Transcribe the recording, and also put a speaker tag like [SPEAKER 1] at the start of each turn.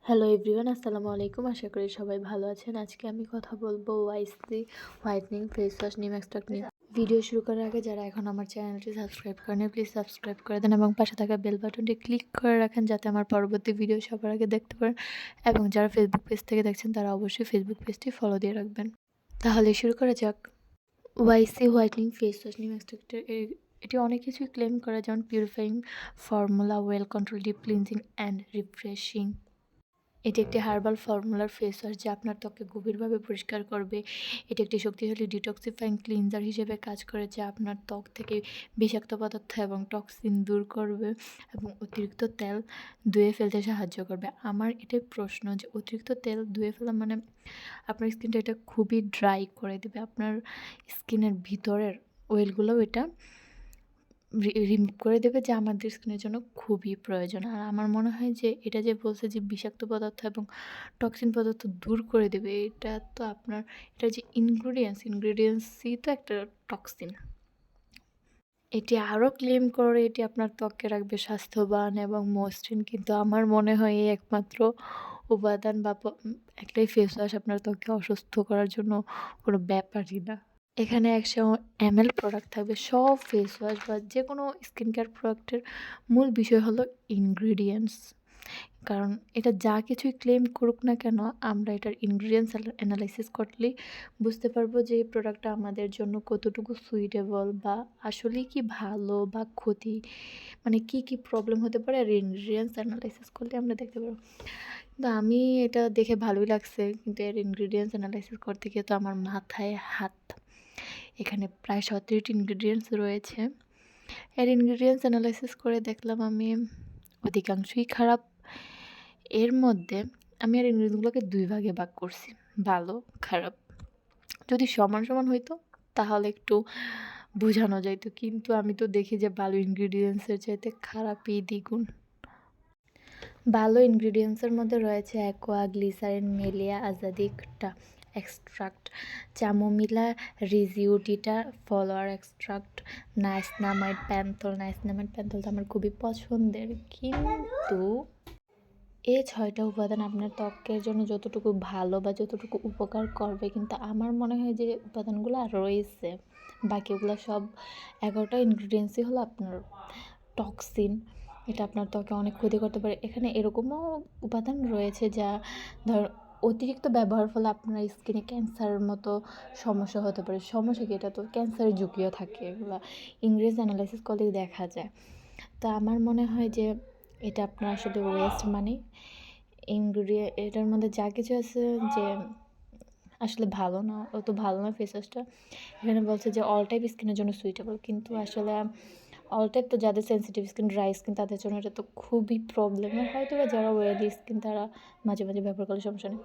[SPEAKER 1] Hello everyone, আসসালামু আলাইকুম। আশা করি সবাই ভালো আছেন। আজকে আমি কথা বলবো ওয়াইসি হোয়াইটনিং ফেস ওয়াশ নিম এক্সট্রাক্ট নিয়ে। ভিডিও শুরু করার আগে যারা এখন আমার চ্যানেলটি সাবস্ক্রাইব করেনি প্লিজ সাবস্ক্রাইব করে দেন এবং পাশে থাকা বেল বাটনটি ক্লিক করে রাখেন যাতে আমার পরবর্তী ভিডিও সবার আগে দেখতে পারেন। এবং যারা ফেসবুক পেজ থেকে দেখছেন তারা অবশ্যই ফেসবুক পেজটি ফলো দিয়ে রাখবেন। তাহলে শুরু করা যাক। ওয়াইসি হোয়াইটনিং ফেস ওয়াশ নিম এক্সট্রাক্টের এটি অনেক কিছুই ক্লেম করে, যেমন purifying formula, well control, deep cleansing and refreshing. এটি একটি হার্বাল ফর্মুলার ফেস ওয়াশ যা আপনার ত্বককে গভীরভাবে পরিষ্কার করবে। এটি একটি শক্তিশালী ডিটক্সিফাইং ক্লিনজার হিসেবে কাজ করে, যা আপনার ত্বক থেকে বিষাক্ত পদার্থ এবং টক্সিন দূর করবে এবং অতিরিক্ত তেল ধুয়ে ফেলতে সাহায্য করবে। আমার এটাই প্রশ্ন যে অতিরিক্ত তেল ধুয়ে ফেলা মানে আপনার স্কিনটা এটা খুবই ড্রাই করে দেবে, আপনার স্কিনের ভিতরের অয়েলগুলোও এটা রিমুভ করে দেবে, যা আমাদের স্কিনের জন্য খুবই প্রয়োজন। আর আমার মনে হয় যে এটা যে বলছে যে বিষাক্ত পদার্থ এবং টক্সিন পদার্থ দূর করে দেবে, এটা তো আপনার এটা যে ইনগ্রিডিয়েন্টসই তো একটা টক্সিন। এটি আরও ক্লেম করে এটি আপনার ত্বককে রাখবে স্বাস্থ্যবান এবং মসৃণ, কিন্তু আমার মনে হয় এই একমাত্র উপাদান বা একটাই ফেস ওয়াশ আপনার ত্বককে অসুস্থ করার জন্য কোনো ব্যাপারই না। এখানে 100 ml প্রোডাক্ট থাকবে। সব ফেস ওয়াশ বা যে কোনো স্কিন কেয়ার প্রোডাক্টের মূল বিষয় হলো ইনগ্রিডিয়েন্টস। কারণ এটা যা কিছুই ক্লেম করুক না কেন, আমরা এটার ইনগ্রিডিয়েন্টস অ্যানালাইসিস করলেই বুঝতে পারবো যে এই প্রোডাক্টটা আমাদের জন্য কতটুকু সুইটেবল বা আসলেই কি ভালো বা ক্ষতি, মানে কি কি প্রবলেম হতে পারে, আর ইনগ্রিডিয়েন্টস অ্যানালাইসিস করলে আমরা দেখতে পারবো। কিন্তু আমি এটা দেখে ভালোই লাগছে, কিন্তু এর ইনগ্রিডিয়েন্টস অ্যানালাইসিস করতে গিয়ে তো আমার মাথায় হাত। এখানে প্রায় 17টি ইনগ্রিডিয়েন্টস রয়েছে। এর ইনগ্রিডিয়েন্টস অ্যানালাইসিস করে দেখলাম আমি অধিকাংশই খারাপ। এর মধ্যে আমি আর ইনগ্রিডিয়েন্টসগুলোকে 2 ভাগে ভাগ করছি, ভালো, খারাপ। যদি সমান সমান হইতো তাহলে একটু বোঝানো যাইতো, কিন্তু আমি তো দেখি যে ভালো ইনগ্রিডিয়েন্টসের চাইতে খারাপই দ্বিগুণ। ভালো ইনগ্রিডিয়েন্টসের মধ্যে রয়েছে aqua, glycerin, melia azadirachta extract, chamomilla recutita flower extract, niacinamide panthenol. Niacinamide panthenol তো আমার খুবই পছন্দের, কিন্তু এই 6টা উপাদান আপনার ত্বকের জন্য যতটুকু ভালো বা যতটুকু উপকার করবে, কিন্তু আমার মনে হয় যে উপাদানগুলো আর রয়েছে বাকিগুলো সব 11টা ইনগ্রিডিয়েন্টসই হলো আপনার টক্সিন। এটা আপনার ত্বকে অনেক ক্ষতি করতে পারে। এখানে এরকমও উপাদান রয়েছে যা অতিরিক্ত ব্যবহারের ফলে আপনার স্কিনে ক্যান্সারের মতো সমস্যা হতে পারে। সমস্যা কি, এটা তো ক্যান্সারের ঝুঁকিও থাকে, এগুলো ইংরেজি অ্যানালাইসিস করলেই দেখা যায়। তো আমার মনে হয় যে এটা আপনার আসলে ওয়েস্ট মানি। এটার মধ্যে যা কিছু আছে যে আসলে ভালো না, অত ভালো না ফেস ওয়াশটা। এখানে বলছে যে অল টাইপ স্কিনের জন্য সুইটেবল, কিন্তু আসলে অল টাইপ তো যাদের সেনসিটিভ স্কিন, ড্রাই স্কিন, তাদের জন্য এটা তো খুবই প্রবলেমের। হয়তো বা যারা ওয়েলি স্কিন তারা মাঝে মাঝে ব্যবহার করলে সমস্যা নেই।